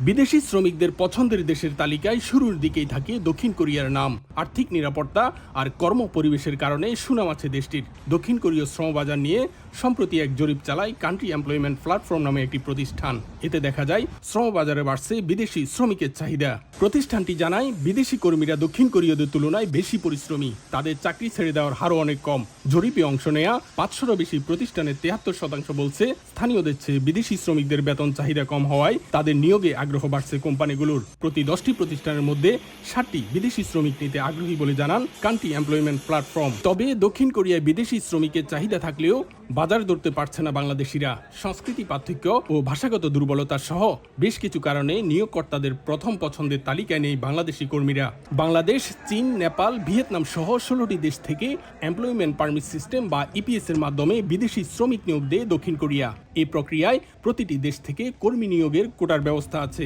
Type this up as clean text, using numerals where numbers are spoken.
বিদেশি শ্রমিকদের পছন্দের দেশের তালিকায় শুরুর দিকেই থাকে দক্ষিণ কোরিয়ার নাম। আর্থিক নিরাপত্তা আর কর্ম পরিবেশের কারণে সুনাম আছে দেশটির। দক্ষিণ কোরীয় শ্রমবাজার নিয়ে সম্প্রতি এক জরিপ চালায় কান্ট্রি এমপ্লয়মেন্ট প্ল্যাটফর্ম নামে একটি প্রতিষ্ঠান। এতে দেখা যায় শ্রমবাজারে বাড়ছে বিদেশি শ্রমিকের চাহিদা। প্রতিষ্ঠানটি জানায় বিদেশি কর্মীরা দক্ষিণ কোরীয়দের তুলনায় বেশি পরিশ্রমী, তাদের চাকরি ছেড়ে দেওয়ার হারও অনেক কম। জরিপে অংশ নেয়া 500-ও বেশি প্রতিষ্ঠানের 73% বলছে স্থানীয়দের চেয়ে বিদেশি শ্রমিকদের বেতন চাহিদা কম হওয়ায় তাদের নিয়োগে আগ্রহ বাড়ছে কোম্পানিগুলোর। প্রতি 10টি প্রতিষ্ঠানের মধ্যে 7টি বিদেশি শ্রমিক নিতে আগ্রহী বলে জানান কান্ট্রি এমপ্লয়মেন্ট প্ল্যাটফর্ম। তবে দক্ষিণ কোরিয়ায় বিদেশি শ্রমিকের চাহিদা থাকলেও বাজার ধরতে পারছে না বাংলাদেশিরা। সংস্কৃতি পার্থক্য ও ভাষাগত দুর্বলতা সহ বেশ কিছু কারণে নিয়োগকর্তাদের প্রথম পছন্দের তালিকায় নেই বাংলাদেশি কর্মীরা। বাংলাদেশ, চীন, নেপাল, ভিয়েতনাম সহ 16টি দেশ থেকে এমপ্লয়মেন্ট পারমিট সিস্টেম বা ইপিএস এর মাধ্যমে বিদেশি শ্রমিক নিয়োগ দেয় দক্ষিণ কোরিয়া। এই প্রক্রিয়ায় প্রতিটি দেশ থেকে কর্মী নিয়োগের কোটার ব্যবস্থা আছে।